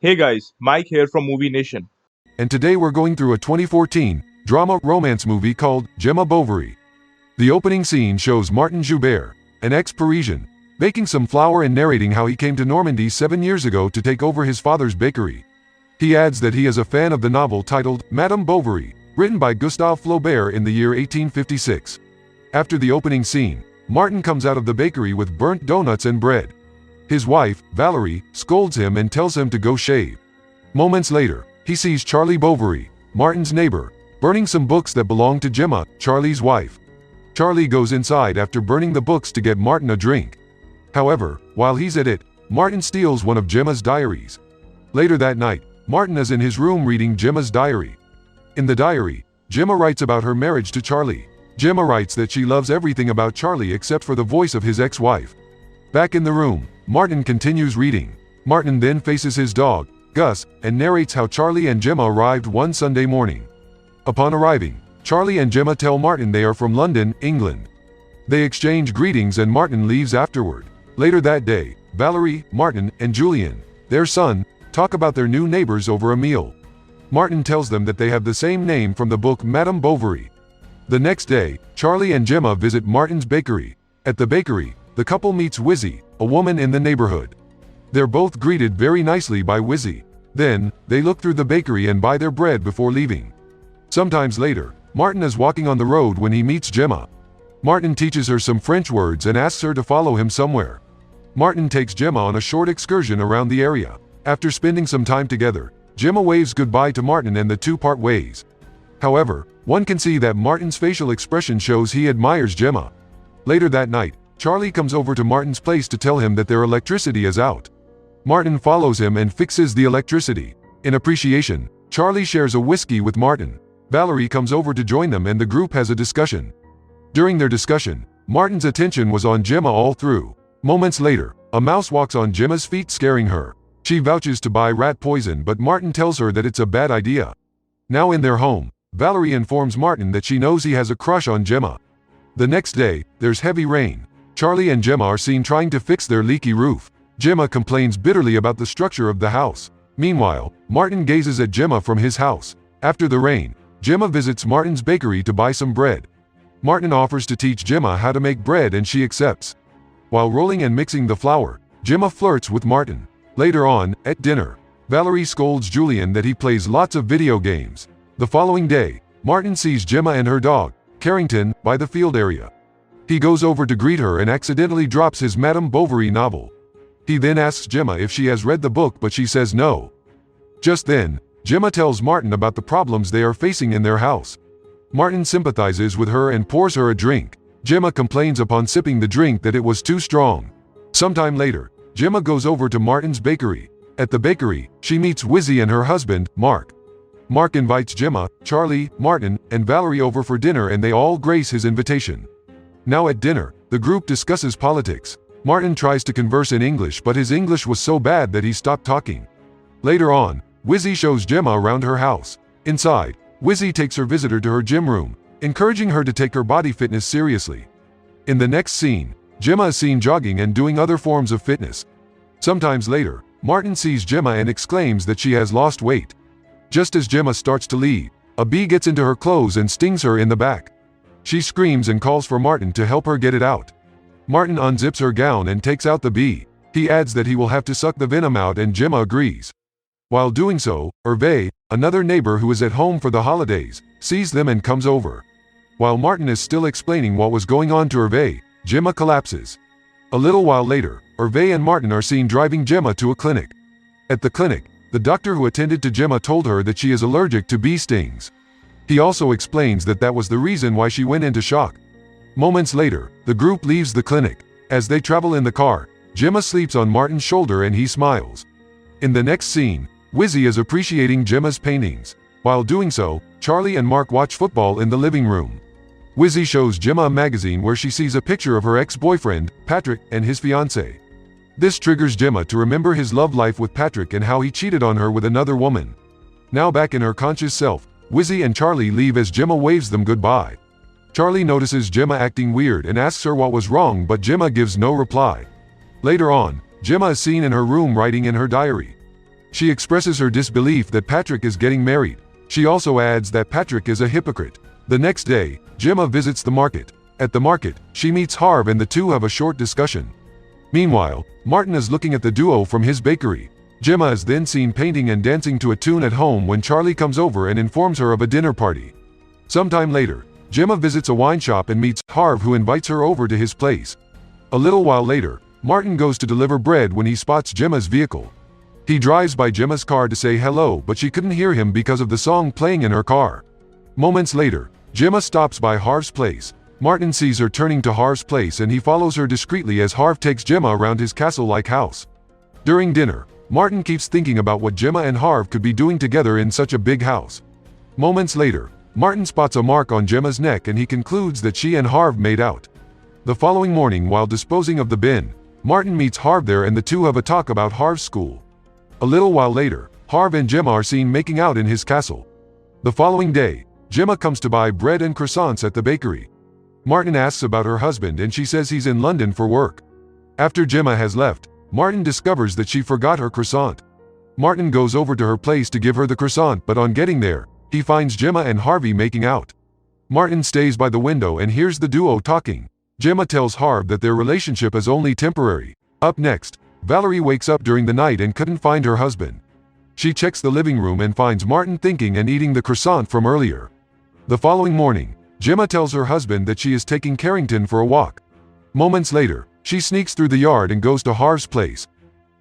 Hey guys, Mike here from Movie Nation. And today we're going through a 2014 drama romance movie called Gemma Bovery. The opening scene shows Martin Joubert, an ex-Parisian, baking some flour and narrating how he came to Normandy 7 years ago to take over his father's bakery. He adds that he is a fan of the novel titled Madame Bovary, written by Gustave Flaubert in the year 1856. After the opening scene, Martin comes out of the bakery with burnt donuts and bread. His wife, Valerie, scolds him and tells him to go shave. Moments later, he sees Charlie Bovery, Martin's neighbor, burning some books that belong to Gemma, Charlie's wife. Charlie goes inside after burning the books to get Martin a drink. However, while he's at it, Martin steals one of Gemma's diaries. Later that night, Martin is in his room reading Gemma's diary. In the diary, Gemma writes about her marriage to Charlie. Gemma writes that she loves everything about Charlie except for the voice of his ex-wife. Back in the room, Martin continues reading. Martin then faces his dog, Gus, and narrates how Charlie and Gemma arrived one Sunday morning. Upon arriving, Charlie and Gemma tell Martin they are from London, England. They exchange greetings and Martin leaves afterward. Later that day, Valerie, Martin, and Julien, their son, talk about their new neighbors over a meal. Martin tells them that they have the same name from the book Madame Bovary. The next day, Charlie and Gemma visit Martin's bakery. At the bakery, the couple meets Wizzy, a woman in the neighborhood. They're both greeted very nicely by Wizzy. Then, they look through the bakery and buy their bread before leaving. Sometimes later, Martin is walking on the road when he meets Gemma. Martin teaches her some French words and asks her to follow him somewhere. Martin takes Gemma on a short excursion around the area. After spending some time together, Gemma waves goodbye to Martin and the two part ways. However, one can see that Martin's facial expression shows he admires Gemma. Later that night, Charlie comes over to Martin's place to tell him that their electricity is out. Martin follows him and fixes the electricity. In appreciation, Charlie shares a whiskey with Martin. Valerie comes over to join them and the group has a discussion. During their discussion, Martin's attention was on Gemma all through. Moments later, a mouse walks on Gemma's feet scaring her. She vouches to buy rat poison but Martin tells her that it's a bad idea. Now in their home, Valerie informs Martin that she knows he has a crush on Gemma. The next day, there's heavy rain. Charlie and Gemma are seen trying to fix their leaky roof. Gemma complains bitterly about the structure of the house. Meanwhile, Martin gazes at Gemma from his house. After the rain, Gemma visits Martin's bakery to buy some bread. Martin offers to teach Gemma how to make bread and she accepts. While rolling and mixing the flour, Gemma flirts with Martin. Later on, at dinner, Valerie scolds Julien that he plays lots of video games. The following day, Martin sees Gemma and her dog, Carrington, by the field area. He goes over to greet her and accidentally drops his Madame Bovary novel. He then asks Gemma if she has read the book but she says no. Just then, Gemma tells Martin about the problems they are facing in their house. Martin sympathizes with her and pours her a drink. Gemma complains upon sipping the drink that it was too strong. Sometime later, Gemma goes over to Martin's bakery. At the bakery, she meets Wizzy and her husband, Mark. Mark invites Gemma, Charlie, Martin, and Valerie over for dinner and they all grace his invitation. Now at dinner, the group discusses politics. Martin tries to converse in English but his English was so bad that he stopped talking. Later on, Wizzy shows Gemma around her house. Inside, Wizzy takes her visitor to her gym room, encouraging her to take her body fitness seriously. In the next scene, Gemma is seen jogging and doing other forms of fitness. Sometimes later, Martin sees Gemma and exclaims that she has lost weight. Just as Gemma starts to leave, a bee gets into her clothes and stings her in the back. She screams and calls for Martin to help her get it out. Martin unzips her gown and takes out the bee. He adds that he will have to suck the venom out and Gemma agrees. While doing so, Hervé, another neighbor who is at home for the holidays, sees them and comes over. While Martin is still explaining what was going on to Hervé, Gemma collapses. A little while later, Hervé and Martin are seen driving Gemma to a clinic. At the clinic, the doctor who attended to Gemma told her that she is allergic to bee stings. He also explains that that was the reason why she went into shock. Moments later, the group leaves the clinic. As they travel in the car, Gemma sleeps on Martin's shoulder and he smiles. In the next scene, Wizzy is appreciating Gemma's paintings. While doing so, Charlie and Mark watch football in the living room. Wizzy shows Gemma a magazine where she sees a picture of her ex-boyfriend, Patrick, and his fiancée. This triggers Gemma to remember his love life with Patrick and how he cheated on her with another woman. Now back in her conscious self, Wizzy and Charlie leave as Gemma waves them goodbye. Charlie notices Gemma acting weird and asks her what was wrong but Gemma gives no reply. Later on, Gemma is seen in her room writing in her diary. She expresses her disbelief that Patrick is getting married. She also adds that Patrick is a hypocrite. The next day, Gemma visits the market. At the market, she meets Harv and the two have a short discussion. Meanwhile, Martin is looking at the duo from his bakery. Gemma is then seen painting and dancing to a tune at home when Charlie comes over and informs her of a dinner party. Sometime later, Gemma visits a wine shop and meets Harv, who invites her over to his place. A little while later, Martin goes to deliver bread when he spots Gemma's vehicle. He drives by Gemma's car to say hello, but she couldn't hear him because of the song playing in her car. Moments later, Gemma stops by Harv's place. Martin sees her turning to Harv's place and he follows her discreetly as Harv takes Gemma around his castle-like house. During dinner, Martin keeps thinking about what Gemma and Harv could be doing together in such a big house. Moments later, Martin spots a mark on Gemma's neck and he concludes that she and Harv made out. The following morning, while disposing of the bin, Martin meets Harv there and the two have a talk about Harv's school. A little while later, Harv and Gemma are seen making out in his castle. The following day, Gemma comes to buy bread and croissants at the bakery. Martin asks about her husband and she says he's in London for work. After Gemma has left, Martin discovers that she forgot her croissant. Martin goes over to her place to give her the croissant, but on getting there, he finds Gemma and Harvey making out. Martin stays by the window and hears the duo talking. Gemma tells Harv that their relationship is only temporary. Up next, Valerie wakes up during the night and couldn't find her husband. She checks the living room and finds Martin thinking and eating the croissant from earlier. The following morning, Gemma tells her husband that she is taking Carrington for a walk. Moments later, she sneaks through the yard and goes to Harv's place.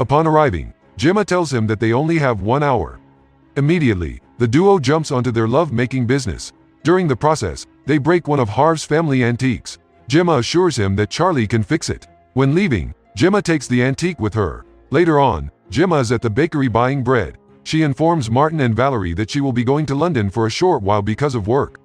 Upon arriving, Gemma tells him that they only have 1 hour. Immediately, the duo jumps onto their love-making business. During the process, they break one of Harv's family antiques. Gemma assures him that Charlie can fix it. When leaving, Gemma takes the antique with her. Later on, Gemma is at the bakery buying bread. She informs Martin and Valerie that she will be going to London for a short while because of work.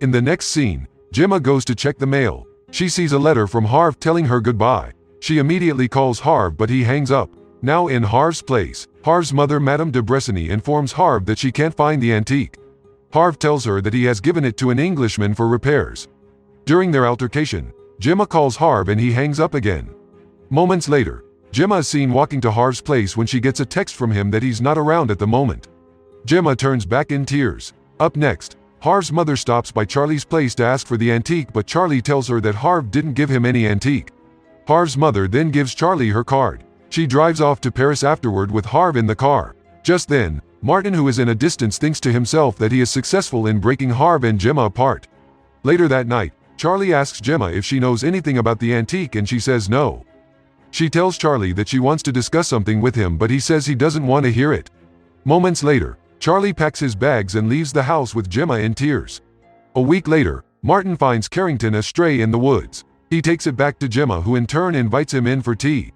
In the next scene, Gemma goes to check the mail. She sees a letter from Harv telling her goodbye. She immediately calls Harv, but he hangs up. Now in Harv's place, Harv's mother, Madame de Bressony, informs Harv that she can't find the antique. Harv tells her that he has given it to an Englishman for repairs. During their altercation, Gemma calls Harv and he hangs up again. Moments later, Gemma is seen walking to Harv's place when she gets a text from him that he's not around at the moment. Gemma turns back in tears. Up next, Harv's mother stops by Charlie's place to ask for the antique, but Charlie tells her that Harv didn't give him any antique. Harv's mother then gives Charlie her card. She drives off to Paris afterward with Harv in the car. Just then, Martin, who is in a distance, thinks to himself that he is successful in breaking Harv and Gemma apart. Later that night, Charlie asks Gemma if she knows anything about the antique and she says no. She tells Charlie that she wants to discuss something with him, but he says he doesn't want to hear it. Moments later, Charlie packs his bags and leaves the house with Gemma in tears. A week later, Martin finds Carrington astray in the woods. He takes it back to Gemma, who in turn invites him in for tea.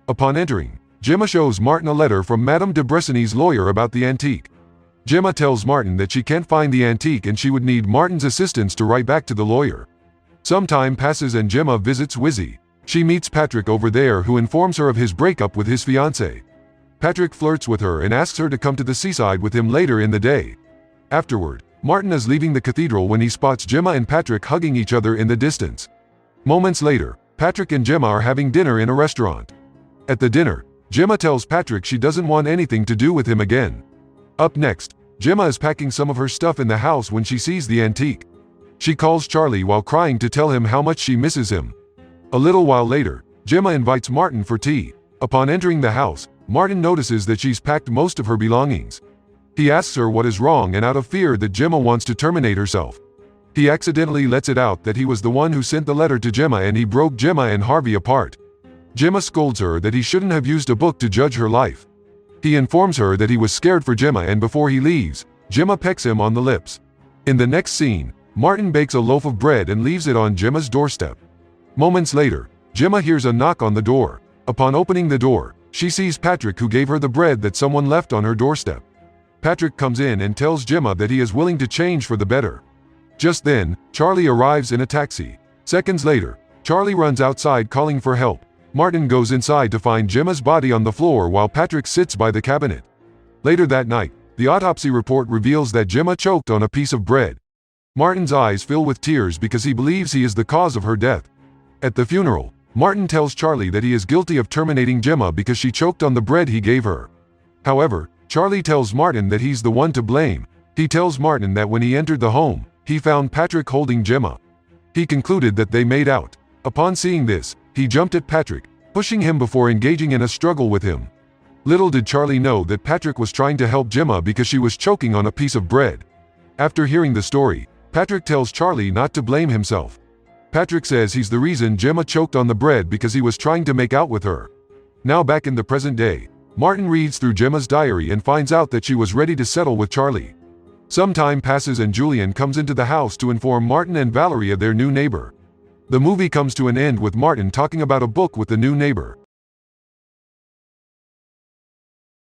Upon entering, Gemma shows Martin a letter from Madame de Bressony's lawyer about the antique. Gemma tells Martin that she can't find the antique and she would need Martin's assistance to write back to the lawyer. Some time passes and Gemma visits Wizzy. She meets Patrick over there, who informs her of his breakup with his fiancée. Patrick flirts with her and asks her to come to the seaside with him later in the day. Afterward, Martin is leaving the cathedral when he spots Gemma and Patrick hugging each other in the distance. Moments later, Patrick and Gemma are having dinner in a restaurant. At the dinner, Gemma tells Patrick she doesn't want anything to do with him again. Up next, Gemma is packing some of her stuff in the house when she sees the antique. She calls Charlie while crying to tell him how much she misses him. A little while later, Gemma invites Martin for tea. Upon entering the house, Martin notices that she's packed most of her belongings. He asks her what is wrong, and out of fear that Gemma wants to terminate herself, he accidentally lets it out that he was the one who sent the letter to Gemma and he broke Gemma and Harvey apart. Gemma scolds her that he shouldn't have used a book to judge her life. He informs her that he was scared for Gemma, and before he leaves, Gemma pecks him on the lips. In the next scene, Martin bakes a loaf of bread and leaves it on Gemma's doorstep. Moments later, Gemma hears a knock on the door. Upon opening the door, she sees Patrick, who gave her the bread that someone left on her doorstep. Patrick comes in and tells Gemma that he is willing to change for the better. Just then, Charlie arrives in a taxi. Seconds later, Charlie runs outside calling for help. Martin goes inside to find Gemma's body on the floor while Patrick sits by the cabinet. Later that night, the autopsy report reveals that Gemma choked on a piece of bread. Martin's eyes fill with tears because he believes he is the cause of her death. At the funeral, Martin tells Charlie that he is guilty of terminating Gemma because she choked on the bread he gave her. However, Charlie tells Martin that he's the one to blame. He tells Martin that when he entered the home, he found Patrick holding Gemma. He concluded that they made out. Upon seeing this, he jumped at Patrick, pushing him before engaging in a struggle with him. Little did Charlie know that Patrick was trying to help Gemma because she was choking on a piece of bread. After hearing the story, Patrick tells Charlie not to blame himself. Patrick says he's the reason Gemma choked on the bread because he was trying to make out with her. Now back in the present day, Martin reads through Gemma's diary and finds out that she was ready to settle with Charlie. Some time passes and Julian comes into the house to inform Martin and Valerie of their new neighbor. The movie comes to an end with Martin talking about a book with the new neighbor.